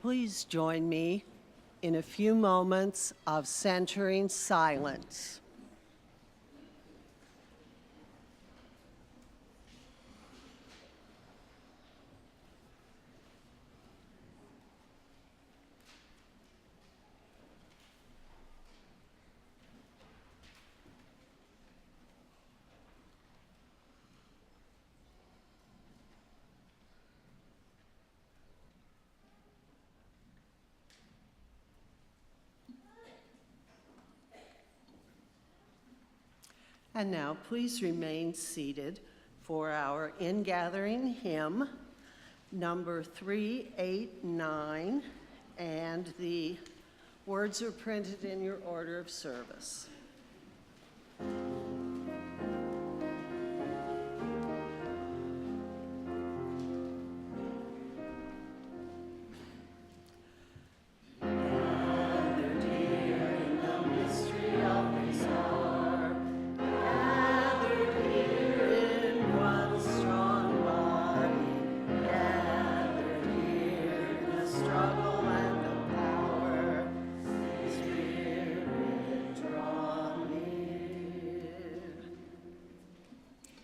Please join me in a few moments of centering silence. And now please remain seated for our ingathering hymn, number 389, and the words are printed in your order of service.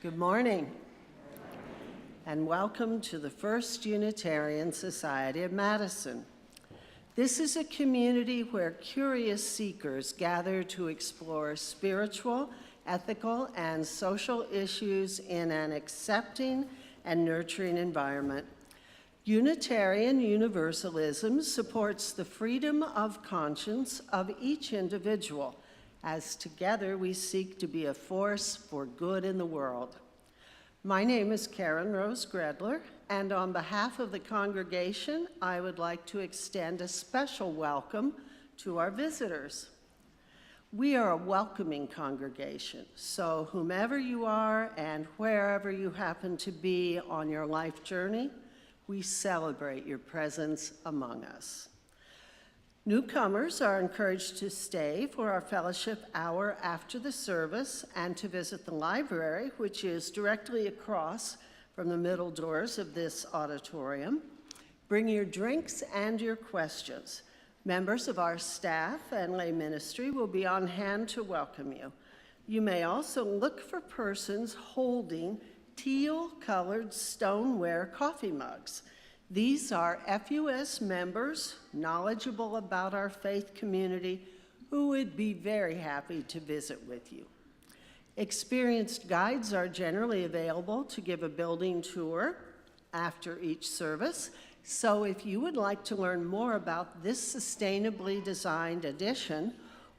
Good morning, and welcome to the FUS Unitarian Society of Madison. This is a community where curious seekers gather to explore spiritual, ethical, and social issues in an accepting and nurturing environment. Unitarian Universalism supports the freedom of conscience of each individual, as together we seek to be a force for good in the world. My name is Karen Rose Gredler, and on behalf of the congregation, I would like to extend a special welcome to our visitors. We are a welcoming congregation, so whomever you are and wherever you happen to be on your life journey, we celebrate your presence among us. Newcomers are encouraged to stay for our fellowship hour after the service and to visit the library, which is directly across from the middle doors of this auditorium. Bring your drinks and your questions. Members of our staff and lay ministry will be on hand to welcome you. You may also look for persons holding teal-colored stoneware coffee mugs. These are FUS members, knowledgeable about our faith community, who would be very happy to visit with you. Experienced guides are generally available to give a building tour after each service, so if you would like to learn more about this sustainably designed addition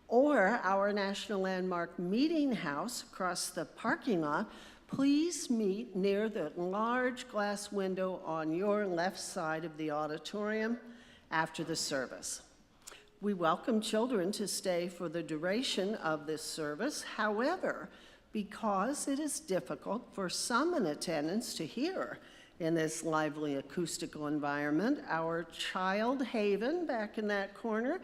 or our National Landmark Meeting House across the parking lot, please meet near the large glass window on your left side of the auditorium after the service. We welcome children to stay for the duration of this service. However, because it is difficult for some in attendance to hear in this lively acoustical environment, our child haven back in that corner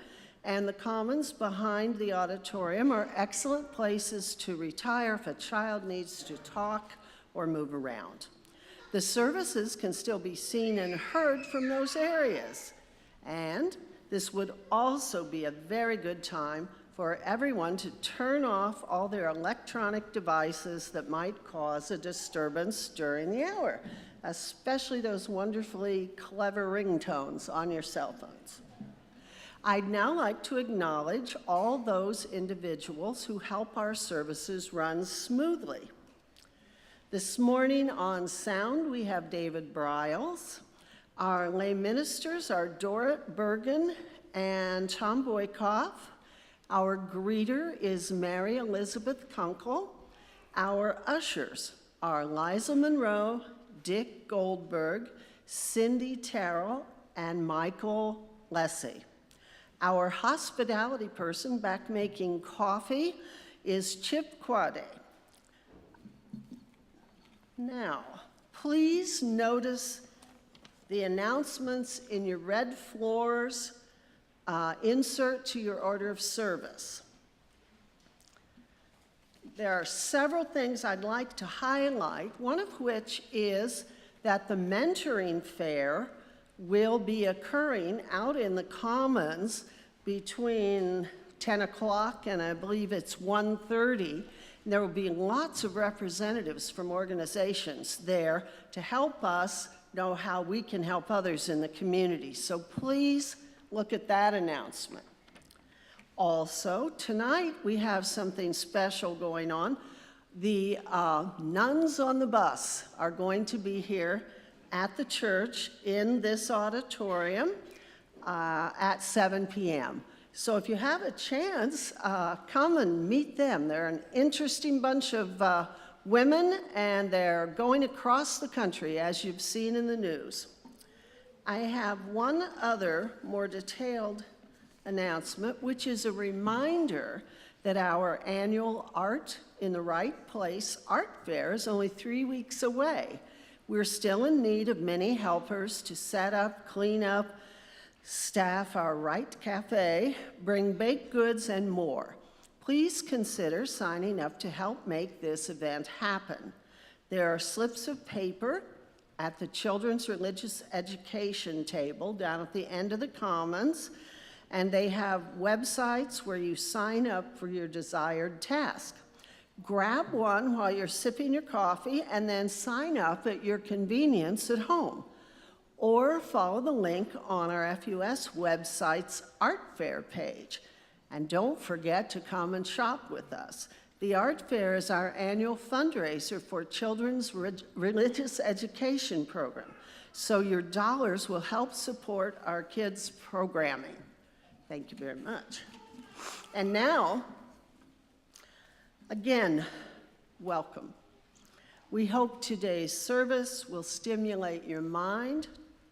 and the commons behind the auditorium are excellent places to retire if a child needs to talk or move around. The services can still be seen and heard from those areas. And this would also be a very good time for everyone to turn off all their electronic devices that might cause a disturbance during the hour, especially those wonderfully clever ringtones on your cell phones. I'd now like to acknowledge all those individuals who help our services run smoothly. This morning on sound, we have David Briles. Our lay ministers are Dorrit Bergen and Tom Boykoff. Our greeter is Mary Elizabeth Kunkel. Our ushers are Liza Monroe, Dick Goldberg, Cindy Terrell, and Michael Lessie. Our hospitality person back making coffee is Chip Quade. Now, please notice the announcements in your red floors insert to your order of service. There are several things I'd like to highlight, one of which is that the mentoring fair will be occurring out in the Commons between 10 o'clock and I believe it's 1:30. And there will be lots of representatives from organizations there to help us know how we can help others in the community. So please look at that announcement. Also, tonight we have something special going on. The nuns on the bus are going to be here at the church in this auditorium at 7 p.m. So if you have a chance, come and meet them. They're an interesting bunch of women, and they're going across the country, as you've seen in the news. I have one other more detailed announcement, which is a reminder that our annual Art in the Right Place art fair is only 3 weeks away. We're still in need of many helpers to set up, clean up, staff our Right Cafe, bring baked goods, and more. Please consider signing up to help make this event happen. There are slips of paper at the Children's Religious Education table down at the end of the Commons, and they have websites where you sign up for your desired task. Grab one while you're sipping your coffee and then sign up at your convenience at home. Or follow the link on our FUS website's Art Fair page. And don't forget to come and shop with us. The Art Fair is our annual fundraiser for Children's Religious Education program. So your dollars will help support our kids' programming. Thank you very much. And now, again, welcome. We hope today's service will stimulate your mind,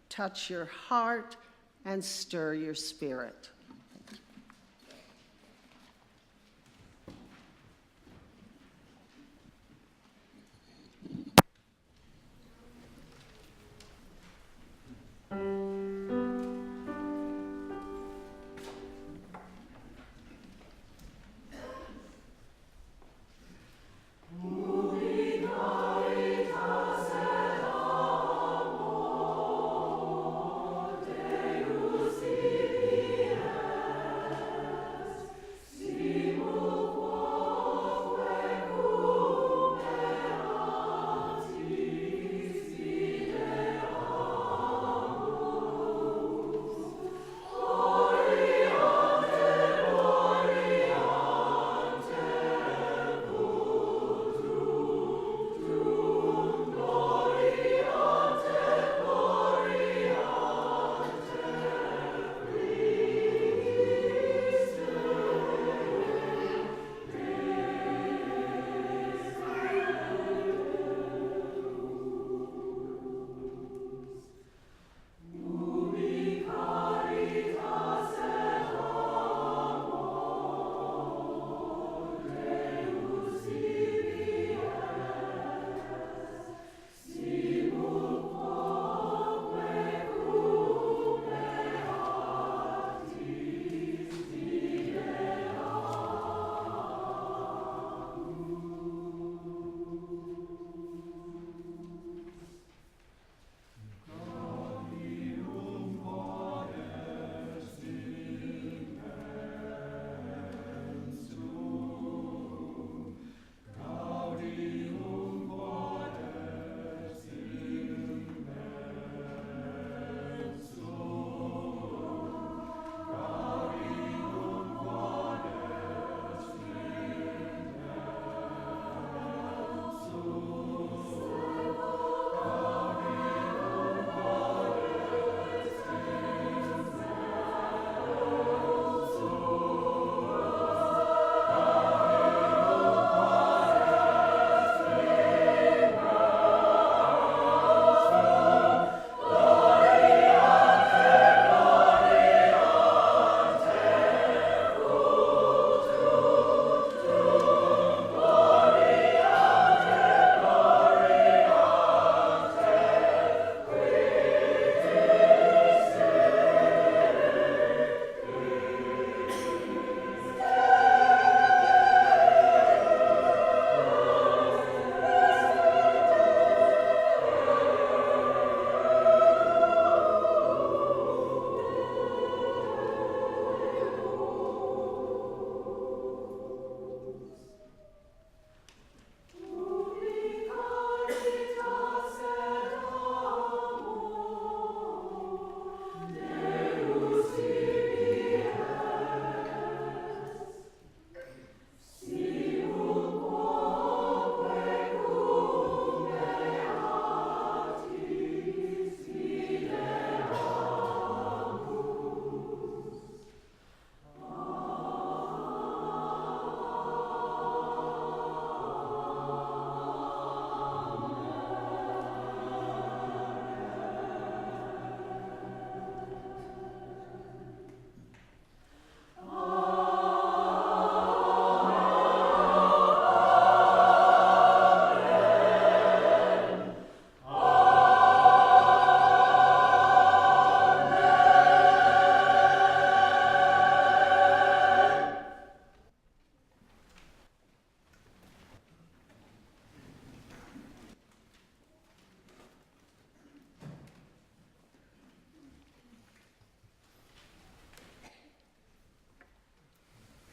touch your heart, and stir your spirit.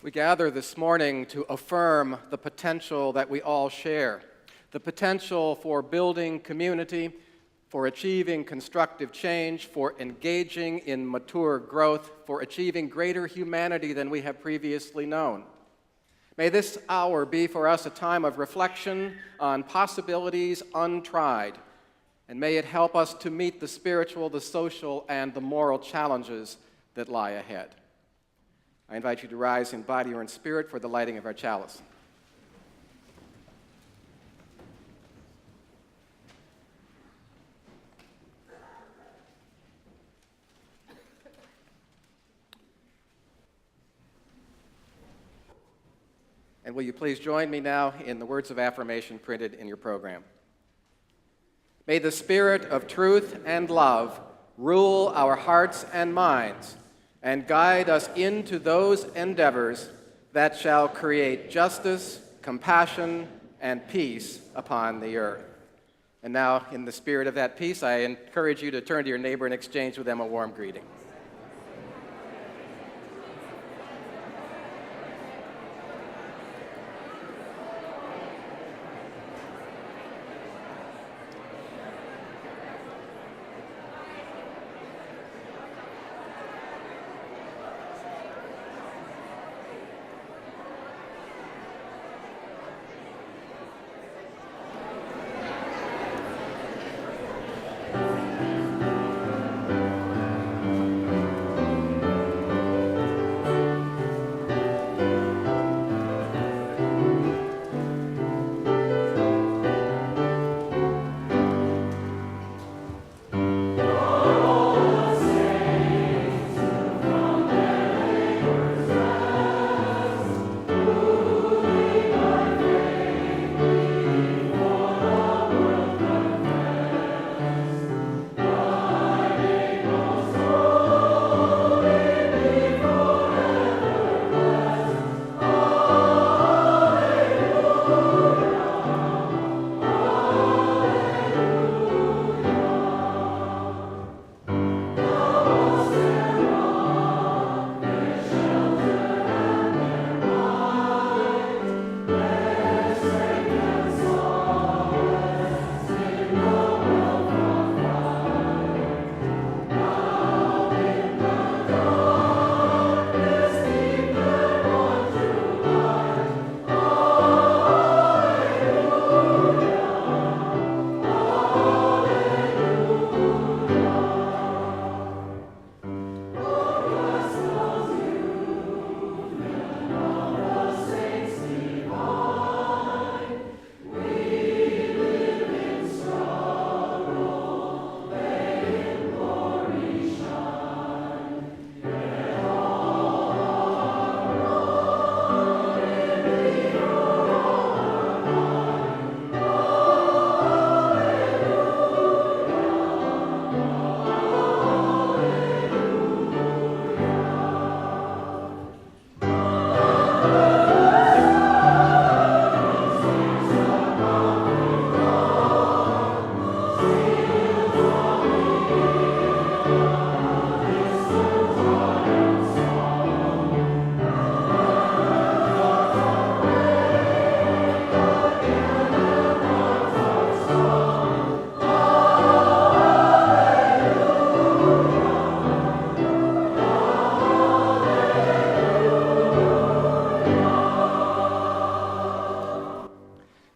We gather this morning to affirm the potential that we all share, the potential for building community, for achieving constructive change, for engaging in mature growth, for achieving greater humanity than we have previously known. May this hour be for us a time of reflection on possibilities untried, and may it help us to meet the spiritual, the social, and the moral challenges that lie ahead. I invite you to rise in body or in spirit for the lighting of our chalice. And will you please join me now in the words of affirmation printed in your program. May the spirit of truth and love rule our hearts and minds and guide us into those endeavors that shall create justice, compassion, and peace upon the earth. And now, in the spirit of that peace, I encourage you to turn to your neighbor and exchange with them a warm greeting.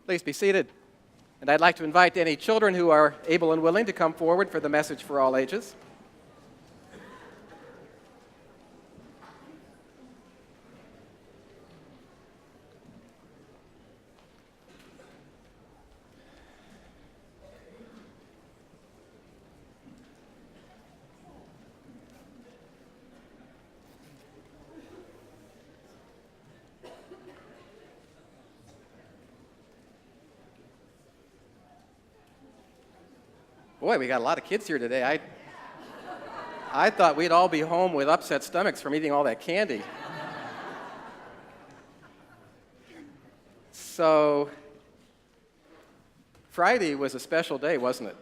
Please be seated. And I'd like to invite any children who are able and willing to come forward for the message for all ages. Boy, we got a lot of kids here today. I thought we'd all be home with upset stomachs from eating all that candy. So, Friday was a special day, wasn't it?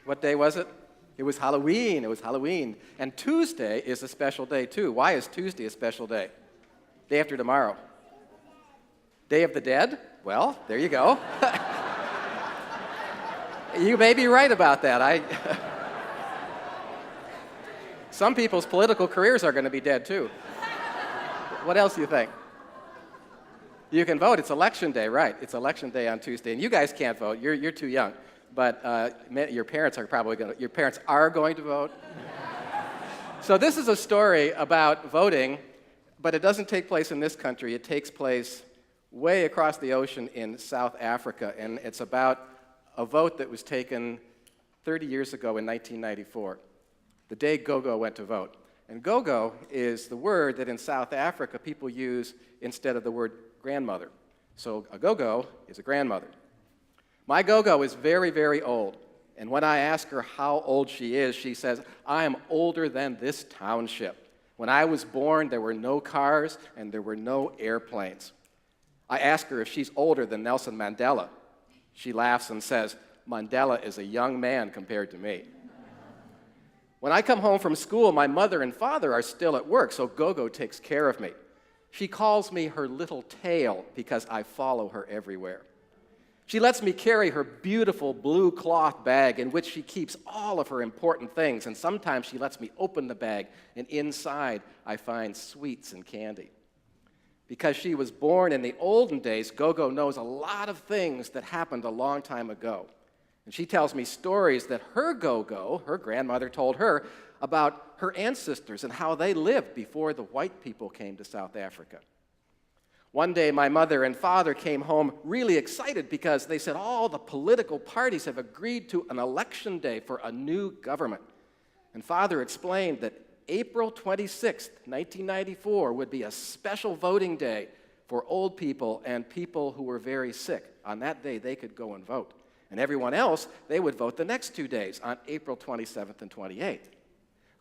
What day was it? It was Halloween. It was Halloween. And Tuesday is a special day, too. Why is Tuesday a special day? Day after tomorrow. Day of the Dead? Well, there you go. You may be right about that. Some people's political careers are going to be dead, too. What else do you think? You can vote. It's Election Day, right. It's Election Day on Tuesday. And you guys can't vote. You're too young. But your parents are going to vote. So this is a story about voting, but it doesn't take place in this country. It takes place way across the ocean in South Africa, and it's about a vote that was taken 30 years ago in 1994, the day Gogo went to vote. And Gogo is the word that in South Africa people use instead of the word grandmother. So a Gogo is a grandmother. My Gogo is very, very old, and when I ask her how old she is, she says, "I am older than this township. When I was born, there were no cars and there were no airplanes." I ask her if she's older than Nelson Mandela. She laughs and says, "Mandela is a young man compared to me." When I come home from school, my mother and father are still at work, so Gogo takes care of me. She calls me her little tail because I follow her everywhere. She lets me carry her beautiful blue cloth bag in which she keeps all of her important things, and sometimes she lets me open the bag, and inside I find sweets and candy. Because she was born in the olden days, Gogo knows a lot of things that happened a long time ago. And she tells me stories that her Gogo, her grandmother, told her about her ancestors and how they lived before the white people came to South Africa. One day, my mother and father came home really excited because they said all the political parties have agreed to an election day for a new government. And father explained that April 26th, 1994 would be a special voting day for old people and people who were very sick. On that day, they could go and vote. And everyone else, they would vote the next 2 days, on April 27th and 28th.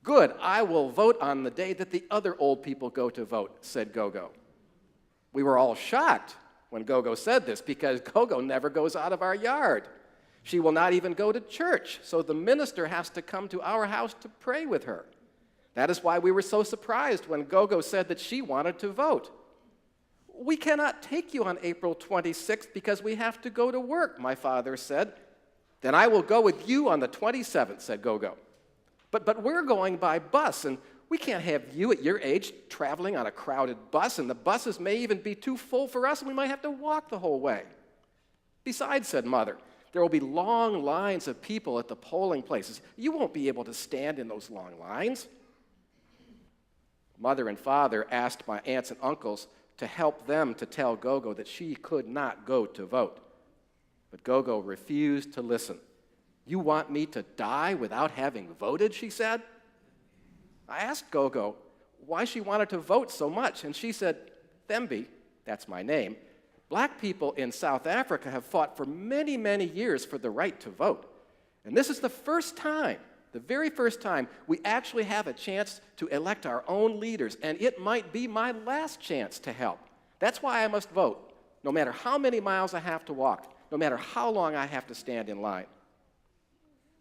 "Good, I will vote on the day that the other old people go to vote," said Gogo. We were all shocked when Gogo said this because Gogo never goes out of our yard. She will not even go to church, so the minister has to come to our house to pray with her. That is why we were so surprised when Gogo said that she wanted to vote. "We cannot take you on April 26th because we have to go to work," my father said. "Then I will go with you on the 27th, said Gogo. But we're going by bus, and we can't have you at your age traveling on a crowded bus, and the buses may even be too full for us, and we might have to walk the whole way." "Besides," said Mother, "there will be long lines of people at the polling places. You won't be able to stand in those long lines." Mother and Father asked my aunts and uncles to help them to tell Gogo that she could not go to vote. But Gogo refused to listen. "You want me to die without having voted?" she said. I asked Gogo why she wanted to vote so much, and she said, "Thembi, that's my name, black people in South Africa have fought for many, many years for the right to vote. And this is the first time, the very first time, we actually have a chance to elect our own leaders, and it might be my last chance to help. That's why I must vote, no matter how many miles I have to walk, no matter how long I have to stand in line."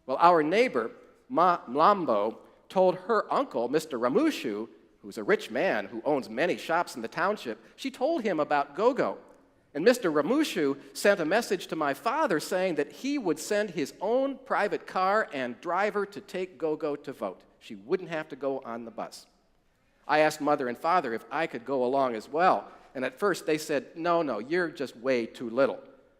Well, our neighbor, Mlambo, told her uncle, Mr. Ramushu, who's a rich man who owns many shops in the township, she told him about Gogo. And Mr. Ramushu sent a message to my father saying that he would send his own private car and driver to take Gogo to vote. She wouldn't have to go on the bus. I asked Mother and Father if I could go along as well, and at first they said, no, you're just way too little.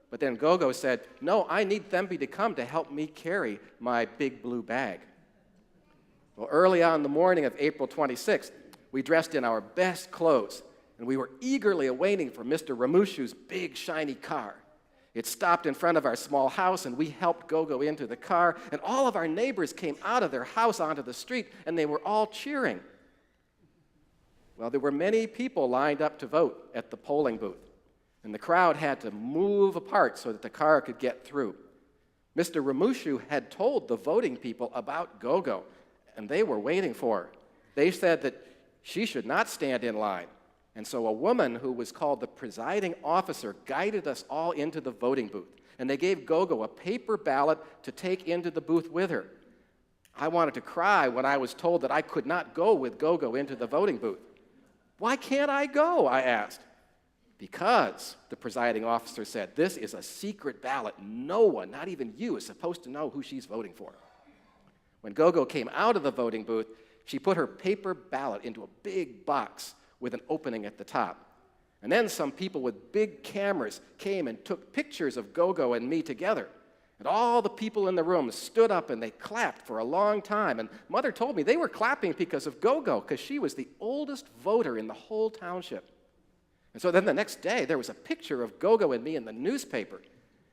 But then Gogo said, "No, I need Thembi to come to help me carry my big blue bag." Well, early on the morning of April 26th, we dressed in our best clothes, and we were eagerly awaiting for Mr. Ramushu's big, shiny car. It stopped in front of our small house, and we helped Gogo into the car, and all of our neighbors came out of their house onto the street, and they were all cheering. Well, there were many people lined up to vote at the polling booth, and the crowd had to move apart so that the car could get through. Mr. Ramushu had told the voting people about Gogo, and they were waiting for her. They said that she should not stand in line. And so a woman who was called the presiding officer guided us all into the voting booth. And they gave Gogo a paper ballot to take into the booth with her. I wanted to cry when I was told that I could not go with Gogo into the voting booth. Why can't I go? I asked. Because, the presiding officer said, this is a secret ballot. No one, not even you, is supposed to know who she's voting for. When Gogo came out of the voting booth, she put her paper ballot into a big box with an opening at the top. And then some people with big cameras came and took pictures of Gogo and me together. And all the people in the room stood up and they clapped for a long time. And Mother told me they were clapping because of Gogo, because she was the oldest voter in the whole township. And so then the next day, there was a picture of Gogo and me in the newspaper.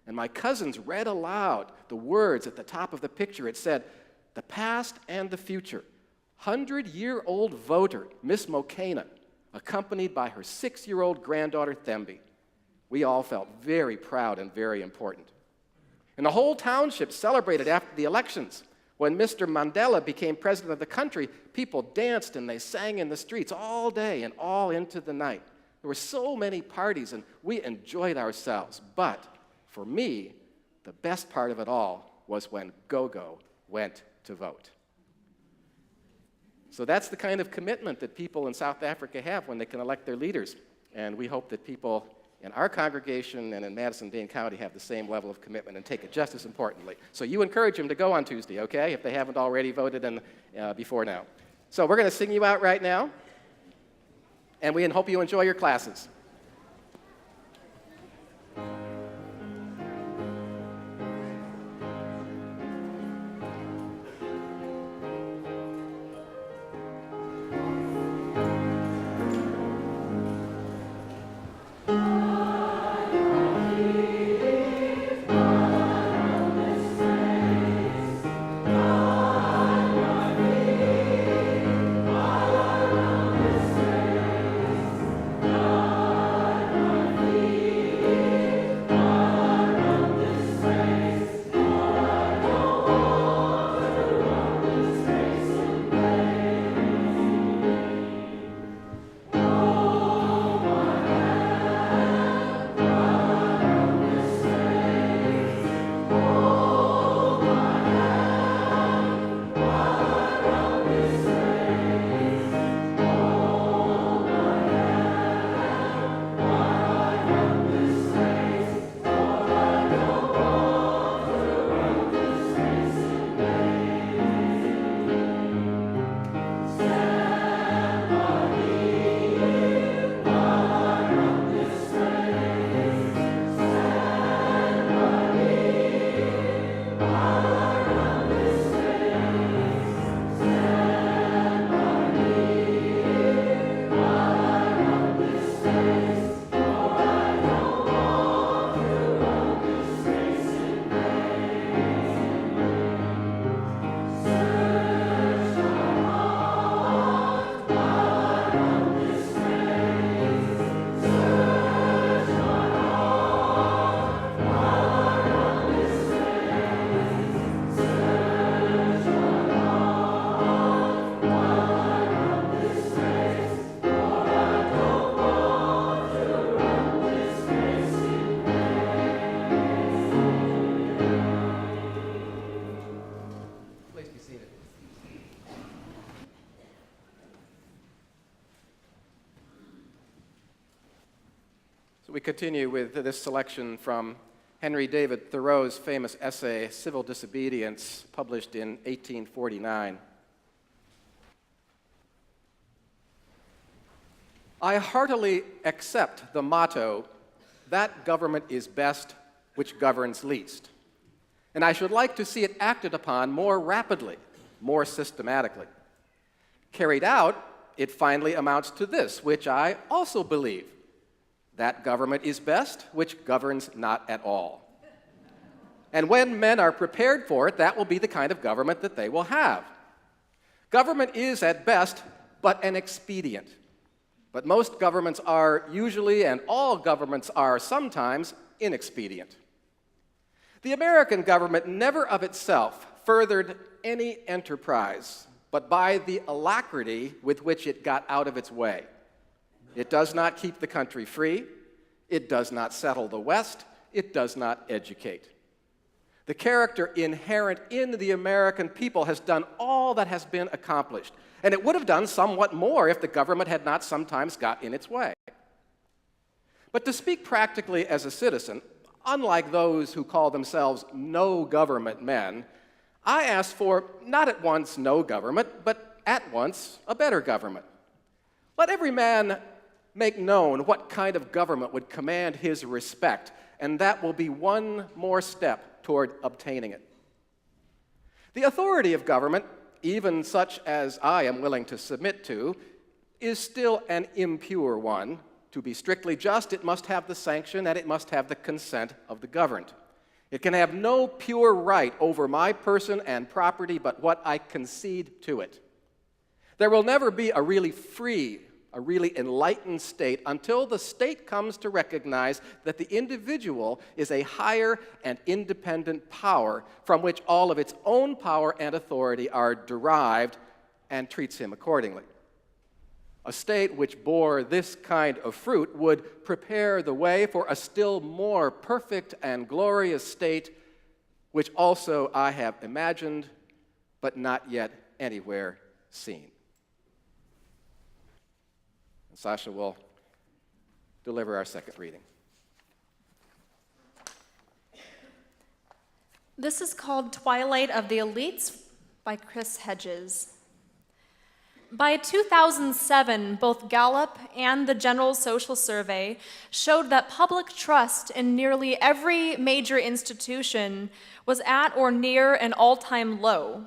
And my cousins read aloud the words at the top of the picture. It said, "The past and the future. 100-year-old voter, Miss Mokena, accompanied by her 6-year-old granddaughter, Thembi." We all felt very proud and very important. And the whole township celebrated after the elections. When Mr. Mandela became president of the country, people danced and they sang in the streets all day and all into the night. There were so many parties and we enjoyed ourselves. But for me, the best part of it all was when Gogo went to vote. So that's the kind of commitment that people in South Africa have when they can elect their leaders. And we hope that people in our congregation and in Madison-Dane County have the same level of commitment and take it just as importantly. So you encourage them to go on Tuesday, okay, if they haven't already voted before now. So we're going to sing you out right now, and we hope you enjoy your classes. We continue with this selection from Henry David Thoreau's famous essay, Civil Disobedience, published in 1849. I heartily accept the motto, "That government is best which governs least." And I should like to see it acted upon more rapidly, more systematically. Carried out, it finally amounts to this, which I also believe: that government is best which governs not at all. And when men are prepared for it, that will be the kind of government that they will have. Government is, at best, but an expedient. But most governments are usually, and all governments are sometimes, inexpedient. The American government never of itself furthered any enterprise, but by the alacrity with which it got out of its way. It does not keep the country free. It does not settle the West. It does not educate. The character inherent in the American people has done all that has been accomplished, and it would have done somewhat more if the government had not sometimes got in its way. But to speak practically as a citizen, unlike those who call themselves no-government men, I ask for not at once no government, but at once a better government. Let every man make known what kind of government would command his respect, and that will be one more step toward obtaining it. The authority of government, even such as I am willing to submit to, is still an impure one. To be strictly just, it must have the sanction and it must have the consent of the governed. It can have no pure right over my person and property but what I concede to it. There will never be a really free, a really enlightened state until the state comes to recognize that the individual is a higher and independent power from which all of its own power and authority are derived, and treats him accordingly. A state which bore this kind of fruit would prepare the way for a still more perfect and glorious state, which also I have imagined, but not yet anywhere seen. And Sasha will deliver our second reading. This is called Twilight of the Elites by Chris Hedges. By 2007, both Gallup and the General Social Survey showed that public trust in nearly every major institution was at or near an all-time low.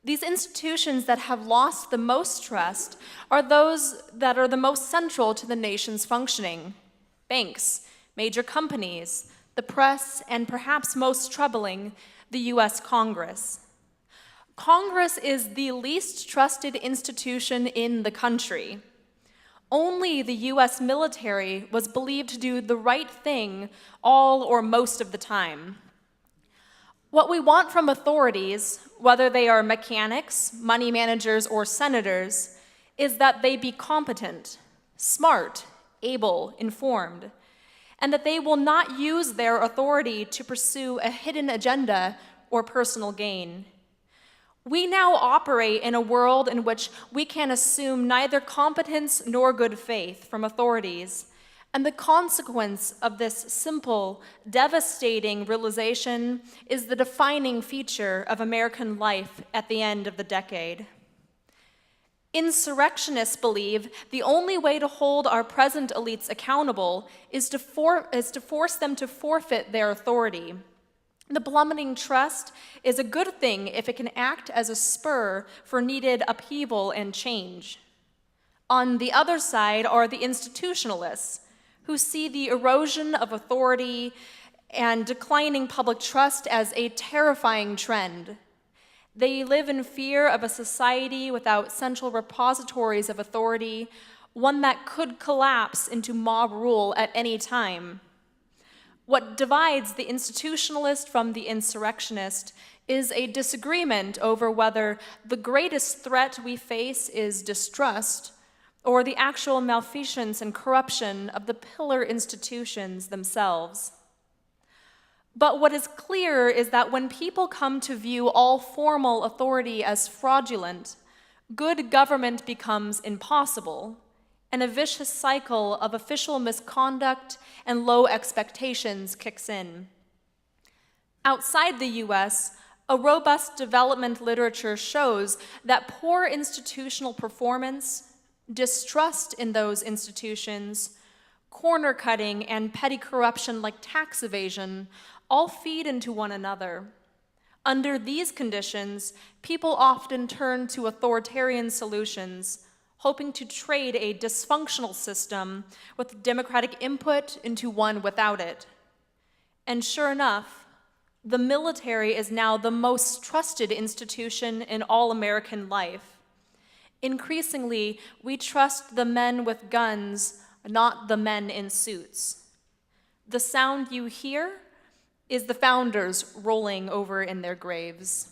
These institutions that have lost the most trust are those that are the most central to the nation's functioning: banks, major companies, the press, and perhaps most troubling, the U.S. Congress. Congress is the least trusted institution in the country. Only the U.S. military was believed to do the right thing all or most of the time. What we want from authorities, whether they are mechanics, money managers, or senators, is that they be competent, smart, able, informed, and that they will not use their authority to pursue a hidden agenda or personal gain. We now operate in a world in which we can assume neither competence nor good faith from authorities, and the consequence of this simple, devastating realization is the defining feature of American life at the end of the decade. Insurrectionists believe the only way to hold our present elites accountable is to force them to forfeit their authority. The plummeting trust is a good thing if it can act as a spur for needed upheaval and change. On the other side are the institutionalists, who see the erosion of authority and declining public trust as a terrifying trend. They live in fear of a society without central repositories of authority, one that could collapse into mob rule at any time. What divides the institutionalist from the insurrectionist is a disagreement over whether the greatest threat we face is distrust or the actual malfeasance and corruption of the pillar institutions themselves. But what is clear is that when people come to view all formal authority as fraudulent, good government becomes impossible, and a vicious cycle of official misconduct and low expectations kicks in. Outside the US, a robust development literature shows that poor institutional performance, distrust in those institutions, corner cutting, and petty corruption like tax evasion all feed into one another. Under these conditions, people often turn to authoritarian solutions, hoping to trade a dysfunctional system with democratic input into one without it. And sure enough, the military is now the most trusted institution in all American life. Increasingly, we trust the men with guns, not the men in suits. The sound you hear is the founders rolling over in their graves.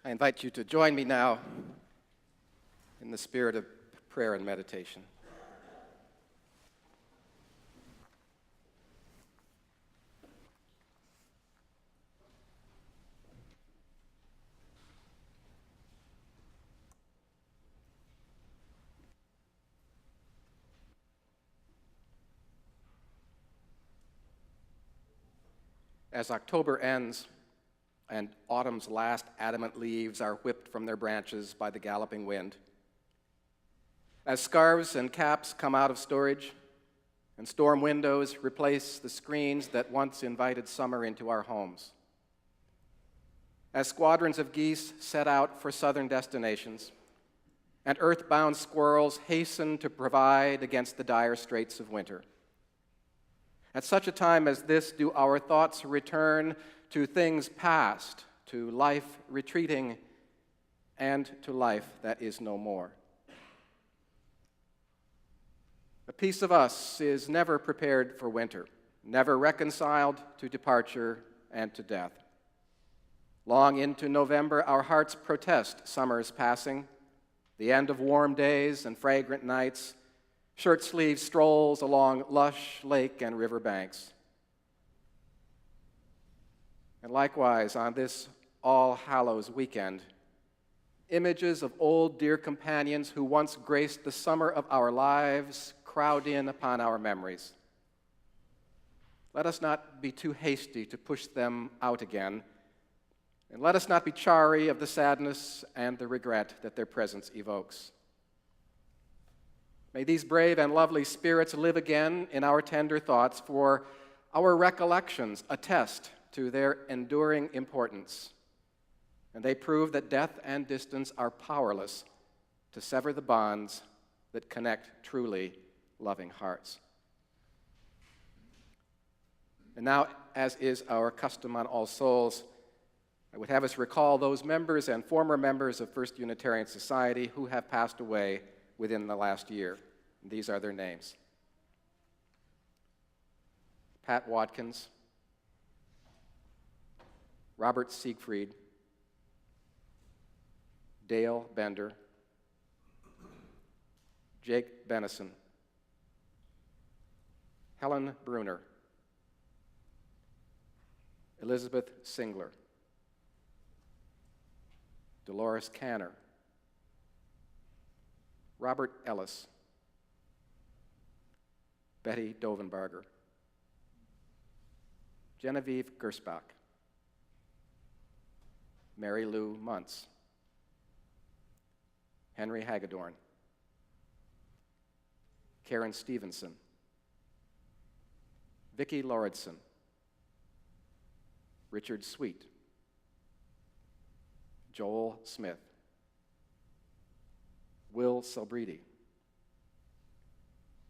I invite you to join me now in the spirit of prayer and meditation. as October ends and autumn's last adamant leaves are whipped from their branches by the galloping wind, as scarves and caps come out of storage and storm windows replace the screens that once invited summer into our homes, as squadrons of geese set out for southern destinations, and earthbound squirrels hasten to provide against the dire straits of winter. At such a time as this, do our thoughts return to things past, to life retreating, and to life that is no more. A piece of us is never prepared for winter, never reconciled to departure and to death. Long into November, our hearts protest summer's passing, the end of warm days and fragrant nights, shirt-sleeve strolls along lush lake and river banks. And likewise, on this All Hallows weekend, images of old dear companions who once graced the summer of our lives crowd in upon our memories. Let us not be too hasty to push them out again, and let us not be chary of the sadness and the regret that their presence evokes. May these brave and lovely spirits live again in our tender thoughts, for our recollections attest to their enduring importance, and they prove that death and distance are powerless to sever the bonds that connect truly loving hearts. And now, as is our custom on All Souls, I would have us recall those members and former members of FUS Unitarian Society who have passed away within the last year. And these are their names: Pat Watkins, Robert Siegfried, Dale Bender, Jake Benison, Helen Bruner, Elizabeth Singler, Dolores Canner, Robert Ellis, Betty Dovenbarger, Genevieve Gersbach, Mary Lou Muntz, Henry Hagedorn, Karen Stevenson, Vicki Lauritsen, Richard Sweet, Joel Smith, Will Selbrede,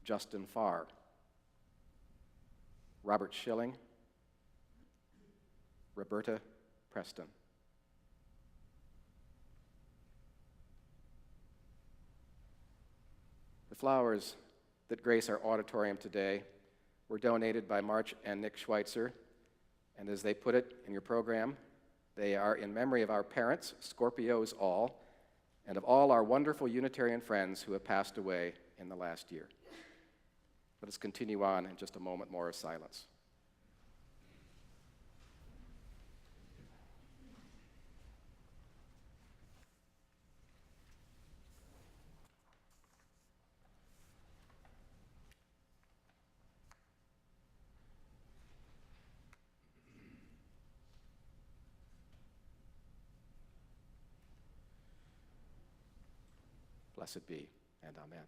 Justin Farr, Robert Schilling, Roberta Preston. The flowers that grace our auditorium today were donated by March and Nick Schweitzer, and as they put it in your program, they are in memory of our parents, Scorpios all, and of all our wonderful Unitarian friends who have passed away in the last year. Let us continue on in just a moment more of silence. Blessed be, and amen.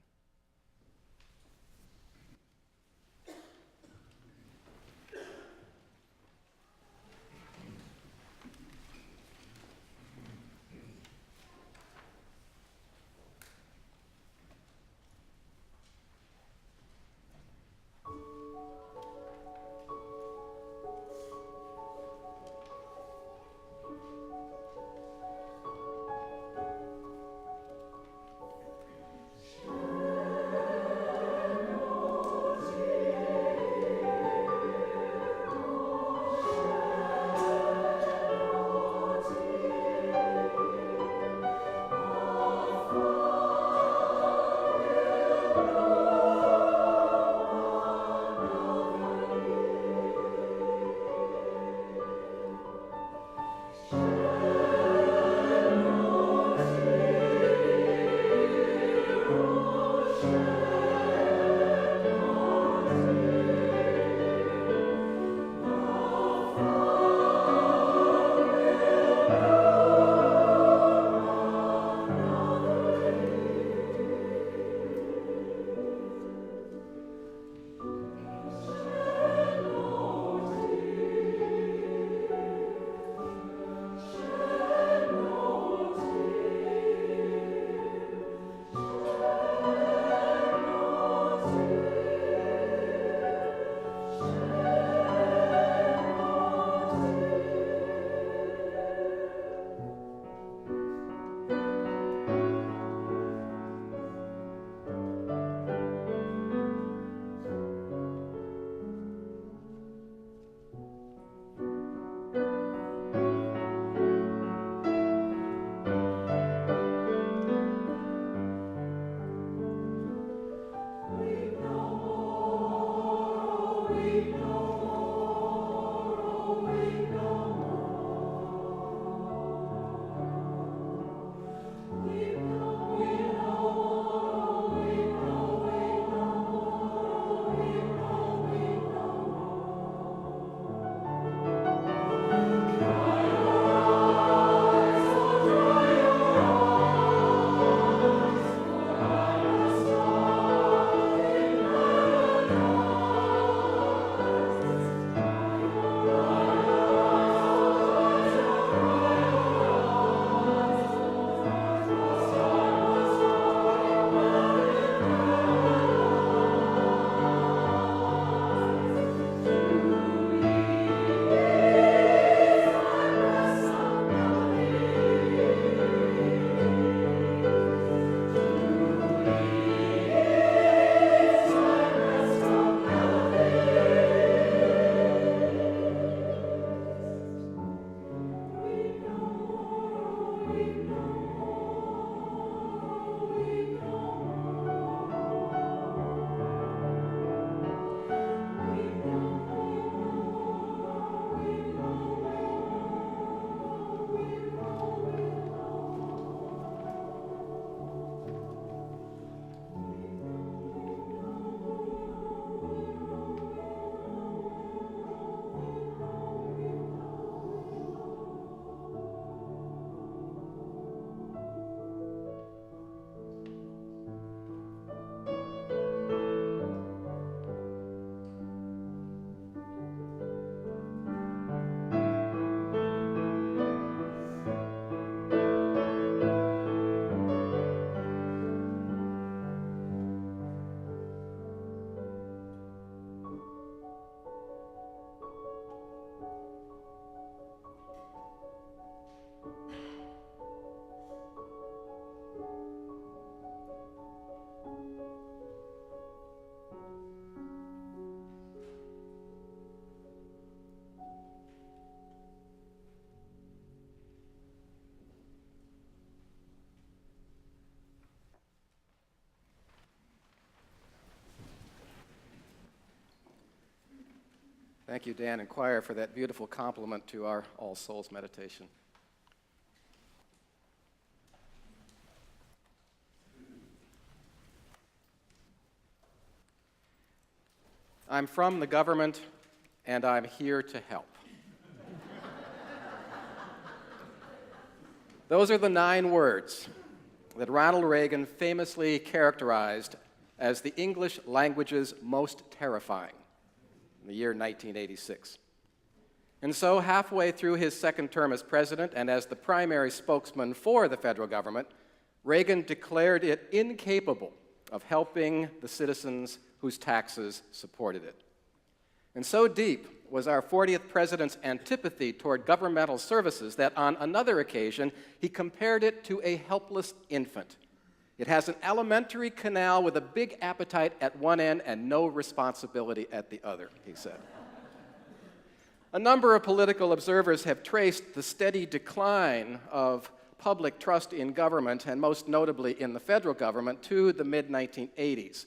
Thank you, Dan and choir, for that beautiful compliment to our All Souls meditation. I'm from the government, and I'm here to help. Those are the 9 words that Ronald Reagan famously characterized as the English language's most terrifying in the year 1986. And so, halfway through his second term as president and as the primary spokesman for the federal government, Reagan declared it incapable of helping the citizens whose taxes supported it. And so deep was our 40th president's antipathy toward governmental services that on another occasion he compared it to a helpless infant. It has an alimentary canal with a big appetite at one end and no responsibility at the other, he said. A number of political observers have traced the steady decline of public trust in government, and most notably in the federal government, to the mid-1980s.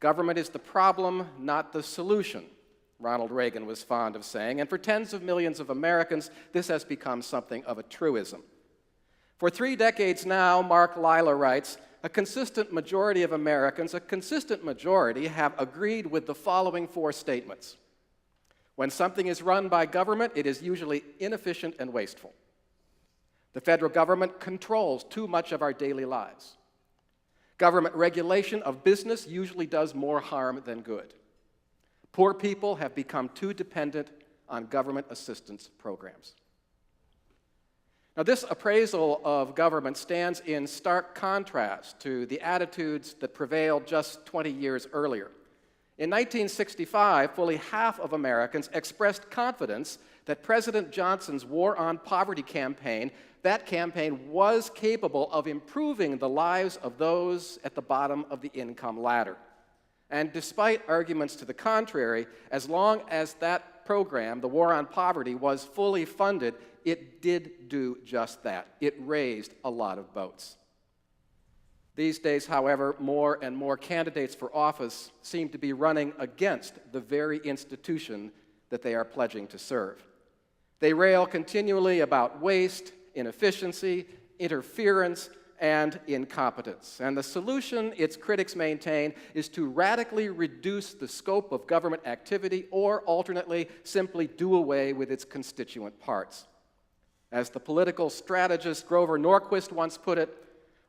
Government is the problem, not the solution, Ronald Reagan was fond of saying, and for tens of millions of Americans, this has become something of a truism. For 3 decades now, Mark Lila writes, a consistent majority of Americans, a consistent majority, have agreed with the following 4 statements. When something is run by government, it is usually inefficient and wasteful. The federal government controls too much of our daily lives. Government regulation of business usually does more harm than good. Poor people have become too dependent on government assistance programs. Now, this appraisal of government stands in stark contrast to the attitudes that prevailed just 20 years earlier. In 1965, fully half of Americans expressed confidence that President Johnson's War on Poverty campaign, that campaign was capable of improving the lives of those at the bottom of the income ladder. And despite arguments to the contrary, as long as that program, the War on Poverty, was fully funded, it did do just that. It raised a lot of votes. These days, however, more and more candidates for office seem to be running against the very institution that they are pledging to serve. They rail continually about waste, inefficiency, interference, and incompetence. And the solution, its critics maintain, is to radically reduce the scope of government activity or, alternately, simply do away with its constituent parts. As the political strategist Grover Norquist once put it,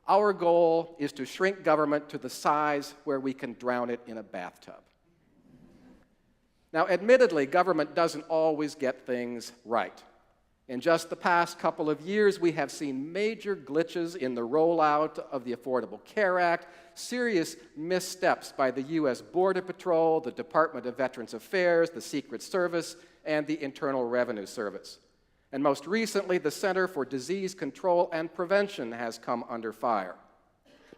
our goal is to shrink government to the size where we can drown it in a bathtub. Now, admittedly, government doesn't always get things right. In just the past couple of years, we have seen major glitches in the rollout of the Affordable Care Act, serious missteps by the U.S. Border Patrol, the Department of Veterans Affairs, the Secret Service, and the Internal Revenue Service. And most recently, the Center for Disease Control and Prevention has come under fire.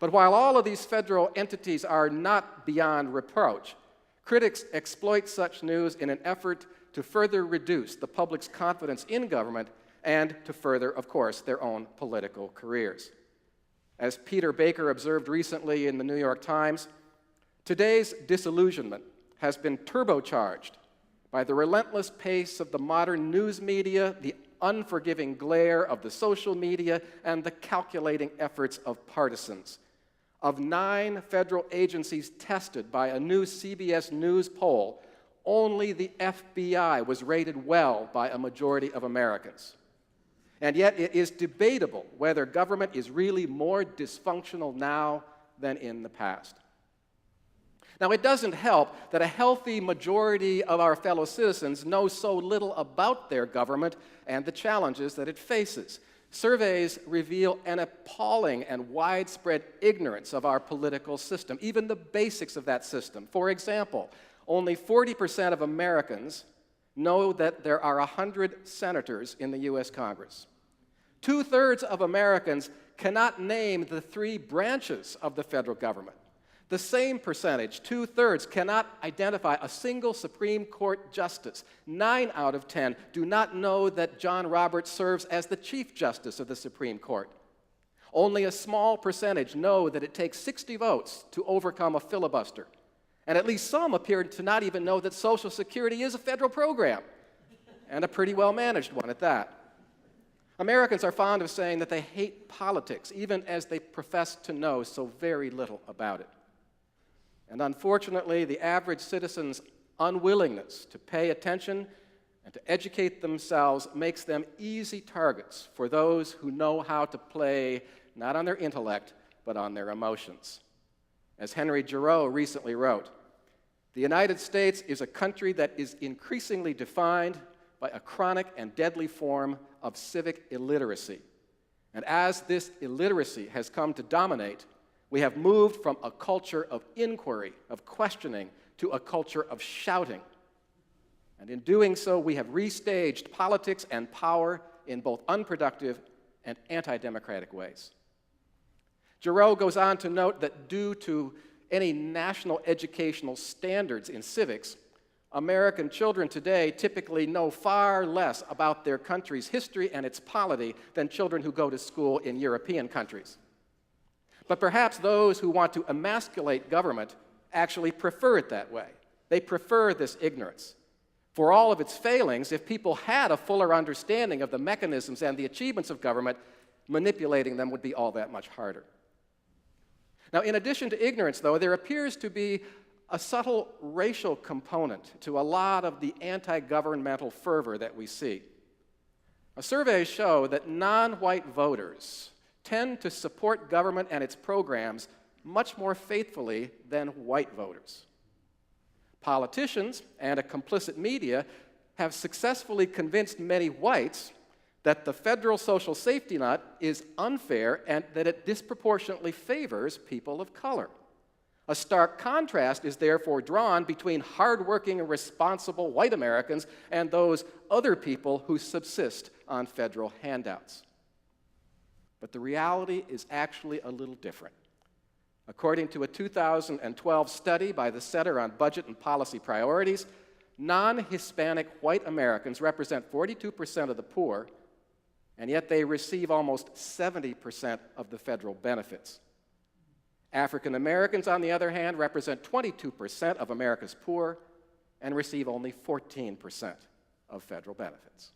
But while all of these federal entities are not beyond reproach, critics exploit such news in an effort to further reduce the public's confidence in government and to further, of course, their own political careers. As Peter Baker observed recently in the New York Times, today's disillusionment has been turbocharged by the relentless pace of the modern news media, the unforgiving glare of the social media, and the calculating efforts of partisans. Of 9 federal agencies tested by a new CBS News poll, only the FBI was rated well by a majority of Americans. And yet it is debatable whether government is really more dysfunctional now than in the past. Now, it doesn't help that a healthy majority of our fellow citizens know so little about their government and the challenges that it faces. Surveys reveal an appalling and widespread ignorance of our political system, even the basics of that system. For example, only 40% of Americans know that there are 100 senators in the U.S. Congress. 2/3 of Americans cannot name the 3 branches of the federal government. The same percentage, 2/3, cannot identify a single Supreme Court justice. 9 out of 10 do not know that John Roberts serves as the Chief Justice of the Supreme Court. Only a small percentage know that it takes 60 votes to overcome a filibuster. And at least some appear to not even know that Social Security is a federal program, and a pretty well-managed one at that. Americans are fond of saying that they hate politics, even as they profess to know so very little about it. And unfortunately, the average citizen's unwillingness to pay attention and to educate themselves makes them easy targets for those who know how to play not on their intellect, but on their emotions. As Henry Giroux recently wrote, "The United States is a country that is increasingly defined by a chronic and deadly form of civic illiteracy. And as this illiteracy has come to dominate, we have moved from a culture of inquiry, of questioning, to a culture of shouting. And in doing so, we have restaged politics and power in both unproductive and anti-democratic ways." Giroux goes on to note that due to any national educational standards in civics, American children today typically know far less about their country's history and its polity than children who go to school in European countries. But perhaps those who want to emasculate government actually prefer it that way. They prefer this ignorance. For all of its failings, if people had a fuller understanding of the mechanisms and the achievements of government, manipulating them would be all that much harder. Now, in addition to ignorance, though, there appears to be a subtle racial component to a lot of the anti-governmental fervor that we see. Surveys show that non-white voters tend to support government and its programs much more faithfully than white voters. Politicians and a complicit media have successfully convinced many whites that the federal social safety net is unfair and that it disproportionately favors people of color. A stark contrast is therefore drawn between hardworking and responsible white Americans and those other people who subsist on federal handouts. But the reality is actually a little different. According to a 2012 study by the Center on Budget and Policy Priorities, non-Hispanic white Americans represent 42% of the poor, and yet they receive almost 70% of the federal benefits. African Americans, on the other hand, represent 22% of America's poor and receive only 14% of federal benefits.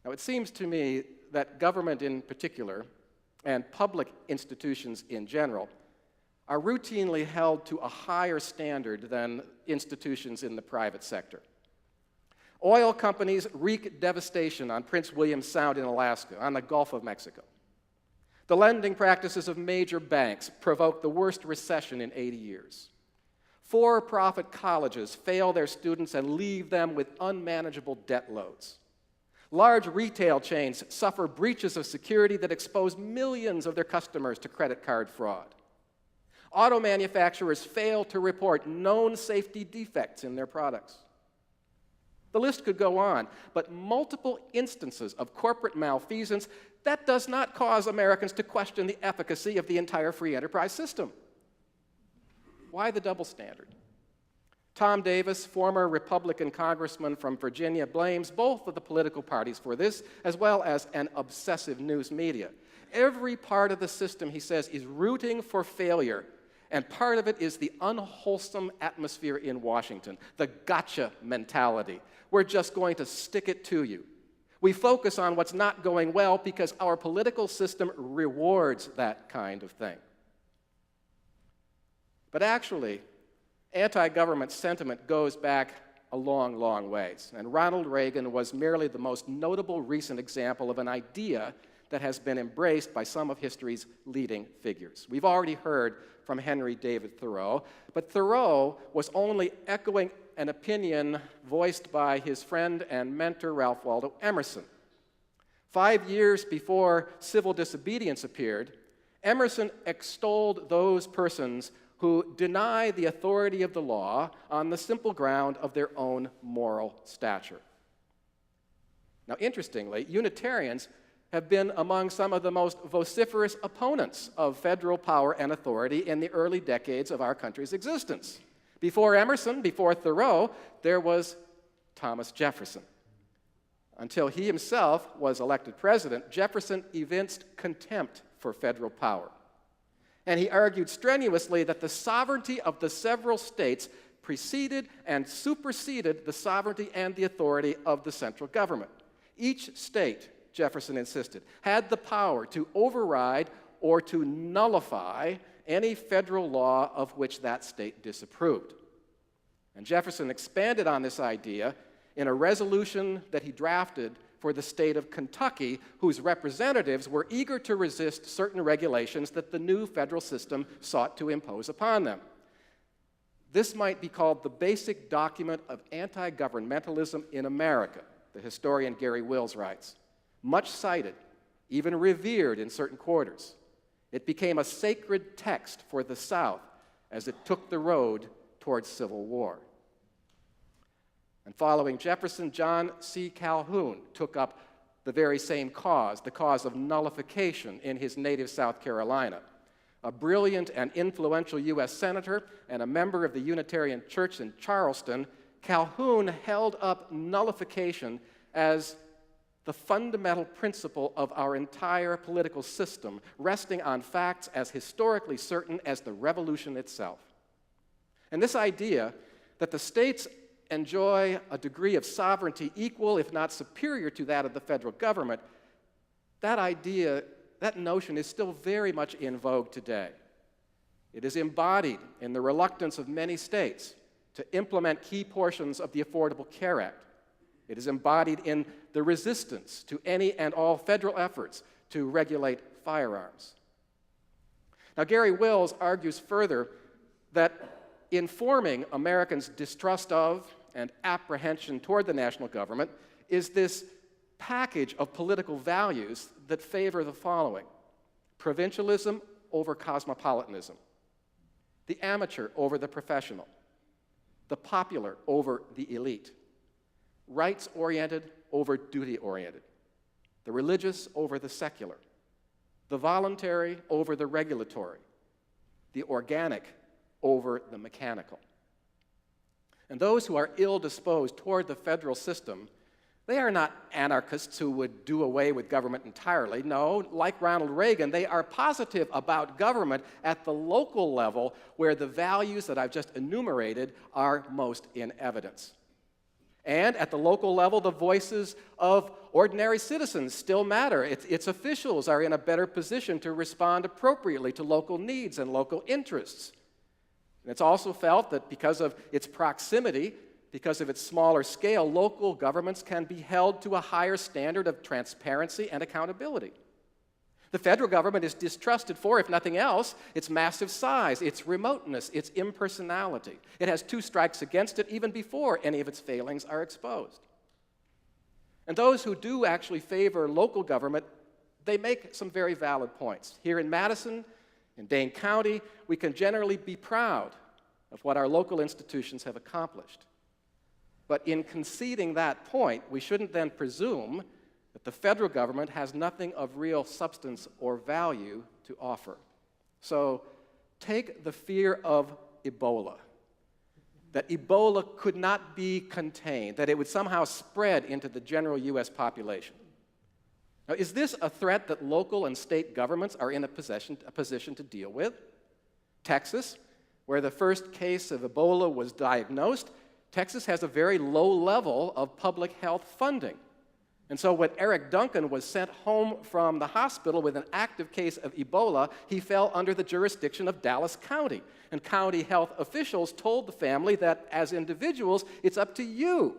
Now, it seems to me that government in particular, and public institutions in general, are routinely held to a higher standard than institutions in the private sector. Oil companies wreak devastation on Prince William Sound in Alaska, on the Gulf of Mexico. The lending practices of major banks provoke the worst recession in 80 years. For-profit colleges fail their students and leave them with unmanageable debt loads. Large retail chains suffer breaches of security that expose millions of their customers to credit card fraud. Auto manufacturers fail to report known safety defects in their products. The list could go on, but multiple instances of corporate malfeasance, that does not cause Americans to question the efficacy of the entire free enterprise system. Why the double standard? Tom Davis, former Republican congressman from Virginia, blames both of the political parties for this, as well as an obsessive news media. Every part of the system, he says, is rooting for failure, and part of it is the unwholesome atmosphere in Washington, the gotcha mentality. We're just going to stick it to you. We focus on what's not going well because our political system rewards that kind of thing. But actually, anti-government sentiment goes back a long, long ways, and Ronald Reagan was merely the most notable recent example of an idea that has been embraced by some of history's leading figures. We've already heard from Henry David Thoreau, but Thoreau was only echoing an opinion voiced by his friend and mentor Ralph Waldo Emerson. 5 years before civil disobedience appeared, Emerson extolled those persons who deny the authority of the law on the simple ground of their own moral stature. Now, interestingly, Unitarians have been among some of the most vociferous opponents of federal power and authority in the early decades of our country's existence. Before Emerson, before Thoreau, there was Thomas Jefferson. Until he himself was elected president, Jefferson evinced contempt for federal power. And he argued strenuously that the sovereignty of the several states preceded and superseded the sovereignty and the authority of the central government. Each state, Jefferson insisted, had the power to override or to nullify any federal law of which that state disapproved. And Jefferson expanded on this idea in a resolution that he drafted for the state of Kentucky, whose representatives were eager to resist certain regulations that the new federal system sought to impose upon them. This might be called the basic document of anti-governmentalism in America, the historian Gary Wills writes. Much cited, even revered in certain quarters. It became a sacred text for the South as it took the road towards civil war. And following Jefferson, John C. Calhoun took up the very same cause, the cause of nullification in his native South Carolina. A brilliant and influential U.S. senator and a member of the Unitarian Church in Charleston, Calhoun held up nullification as the fundamental principle of our entire political system, resting on facts as historically certain as the Revolution itself. And this idea that the states enjoy a degree of sovereignty equal, if not superior, to that of the federal government, that idea, that notion is still very much in vogue today. It is embodied in the reluctance of many states to implement key portions of the Affordable Care Act. It is embodied in the resistance to any and all federal efforts to regulate firearms. Now, Gary Wills argues further that informing Americans' distrust of and apprehension toward the national government is this package of political values that favor the following: provincialism over cosmopolitanism, the amateur over the professional, the popular over the elite, rights-oriented over duty-oriented, the religious over the secular, the voluntary over the regulatory, the organic over the mechanical. And those who are ill-disposed toward the federal system They are not anarchists who would do away with government entirely. No, like Ronald Reagan, they are positive about government at the local level where the values that I've just enumerated are most in evidence. And at the local level, the voices of ordinary citizens still matter. Its officials are in a better position to respond appropriately to local needs and local interests. And it's also felt that because of its proximity, because of its smaller scale, local governments can be held to a higher standard of transparency and accountability. The federal government is distrusted for, if nothing else, its massive size, its remoteness, its impersonality. It has two strikes against it even before any of its failings are exposed. And those who do actually favor local government, they make some very valid points. Here in Madison, in Dane County, we can generally be proud of what our local institutions have accomplished. But in conceding that point, we shouldn't then presume that the federal government has nothing of real substance or value to offer. So take the fear of Ebola, that Ebola could not be contained, that it would somehow spread into the general U.S. population. Now, is this a threat that local and state governments are in a position to deal with? Texas, where the first case of Ebola was diagnosed, Texas has a very low level of public health funding. And so when Eric Duncan was sent home from the hospital with an active case of Ebola, he fell under the jurisdiction of Dallas County. And county health officials told the family that as individuals, it's up to you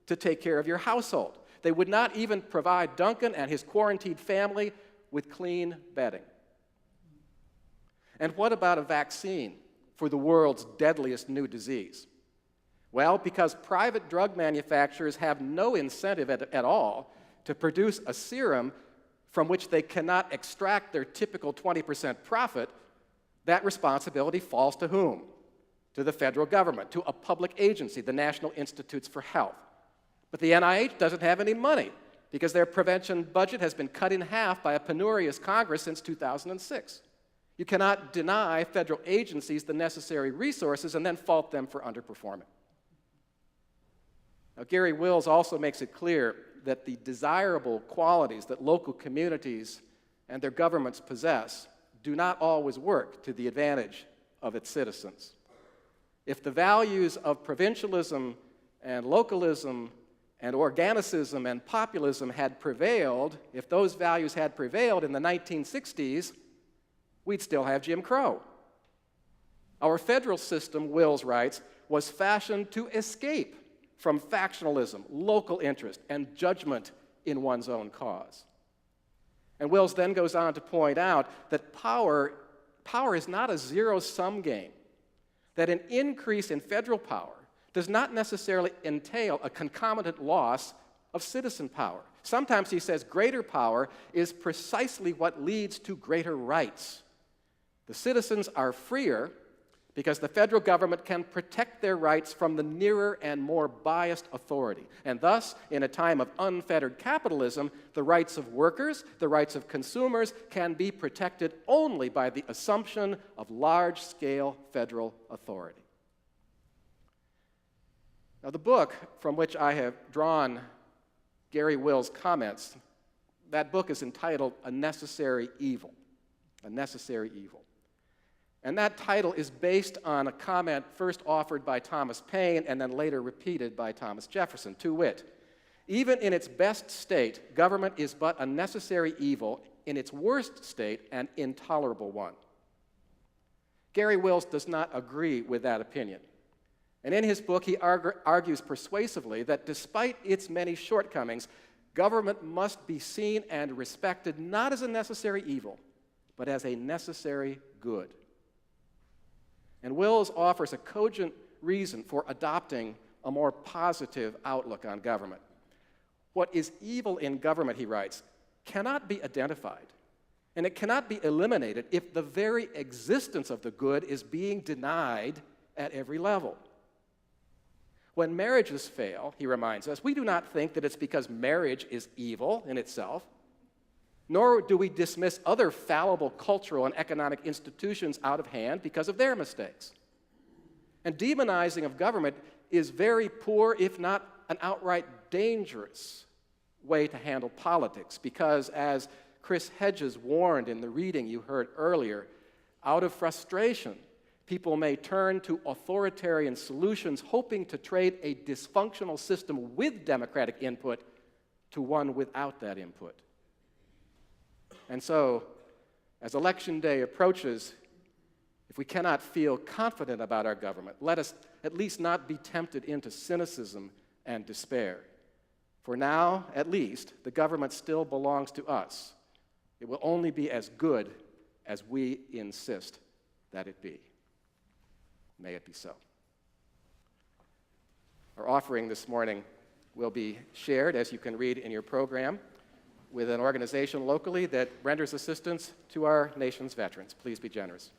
to take care of your household. They would not even provide Duncan and his quarantined family with clean bedding. And what about a vaccine for the world's deadliest new disease? Well, because private drug manufacturers have no incentive at all to produce a serum from which they cannot extract their typical 20% profit, that responsibility falls to whom? To the federal government, to a public agency, the National Institutes for Health. But the NIH doesn't have any money because their prevention budget has been cut in half by a penurious Congress since 2006. You cannot deny federal agencies the necessary resources and then fault them for underperforming. Now, Gary Wills also makes it clear that the desirable qualities that local communities and their governments possess do not always work to the advantage of its citizens. If the values of provincialism and localism and organicism and populism had prevailed, if those values had prevailed in the 1960s, we'd still have Jim Crow. Our federal system, Wills writes, was fashioned to escape from factionalism, local interest, and judgment in one's own cause. And Wills then goes on to point out that power is not a zero-sum game, that an increase in federal power does not necessarily entail a concomitant loss of citizen power. Sometimes, he says, greater power is precisely what leads to greater rights. The citizens are freer because the federal government can protect their rights from the nearer and more biased authority. And thus, in a time of unfettered capitalism, the rights of workers, the rights of consumers can be protected only by the assumption of large-scale federal authority. Now, the book from which I have drawn Gary Wills' comments, that book is entitled A Necessary Evil. A Necessary Evil. And that title is based on a comment first offered by Thomas Paine and then later repeated by Thomas Jefferson, to wit, even in its best state, government is but a necessary evil, in its worst state, an intolerable one. Gary Wills does not agree with that opinion. And in his book, he argues persuasively that despite its many shortcomings, government must be seen and respected not as a necessary evil, but as a necessary good. And Wills offers a cogent reason for adopting a more positive outlook on government. What is evil in government, he writes, cannot be identified, and it cannot be eliminated if the very existence of the good is being denied at every level. When marriages fail, he reminds us, we do not think that it's because marriage is evil in itself, nor do we dismiss other fallible cultural and economic institutions out of hand because of their mistakes. And demonizing of government is very poor, if not an outright dangerous way to handle politics, because as Chris Hedges warned in the reading you heard earlier, out of frustration, people may turn to authoritarian solutions, hoping to trade a dysfunctional system with democratic input to one without that input. And so, as Election Day approaches, if we cannot feel confident about our government, let us at least not be tempted into cynicism and despair. For now, at least, the government still belongs to us. It will only be as good as we insist that it be. May it be so. Our offering this morning will be shared, as you can read in your program, with an organization locally that renders assistance to our nation's veterans. Please be generous.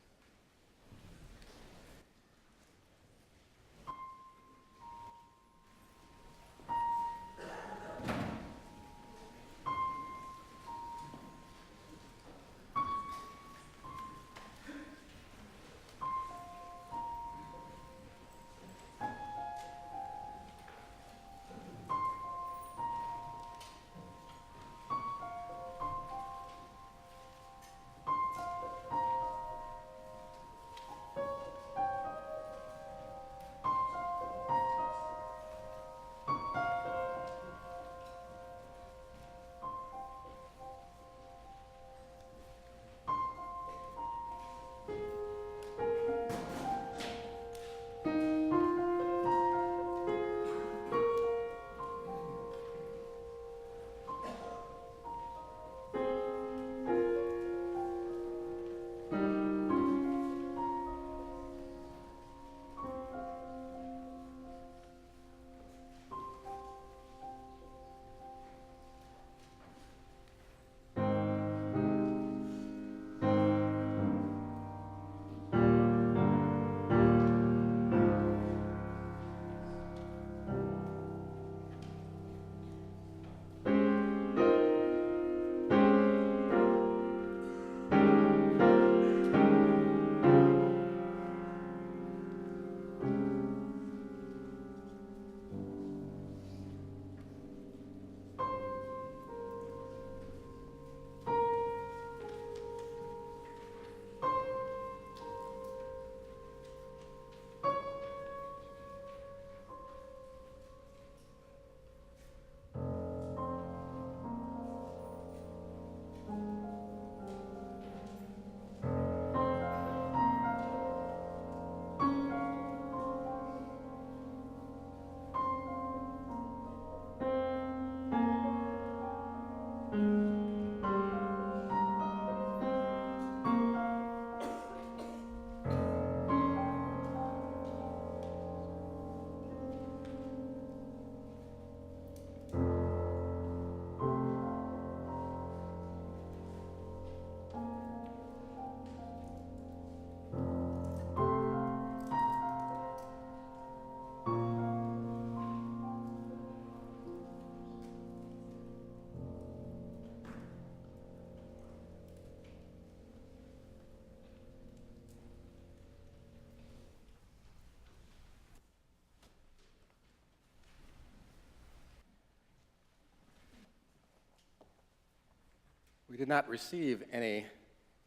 We did not receive any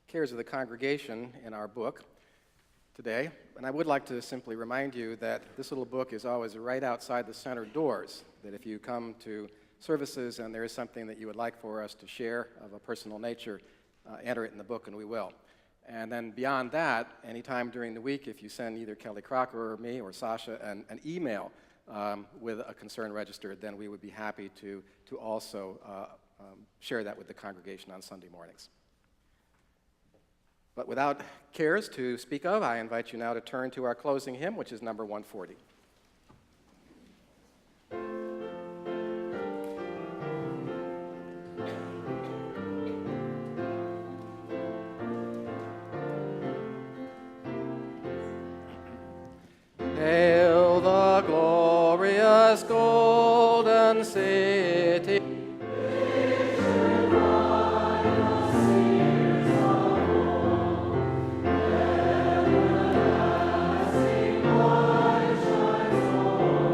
cares of the congregation in our book today, and I would like to simply remind you that this little book is always right outside the center doors, that if you come to services and there is something that you would like for us to share of a personal nature, enter it in the book and we will. And then beyond that, anytime during the week, if you send either Kelly Crocker or me or Sasha an email with a concern registered, then we would be happy to also share that with the congregation on Sunday mornings. But without cares to speak of, I invite you now to turn to our closing hymn, which is number 140. Hail the glorious golden city. Everlasting light shines on.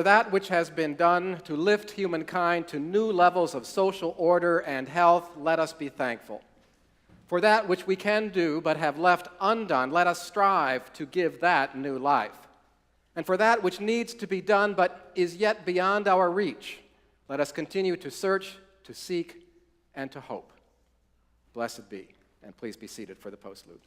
For that which has been done to lift humankind to new levels of social order and health, let us be thankful. For that which we can do but have left undone, let us strive to give that new life. And for that which needs to be done but is yet beyond our reach, let us continue to search, to seek, and to hope. Blessed be. And please be seated for the postlude.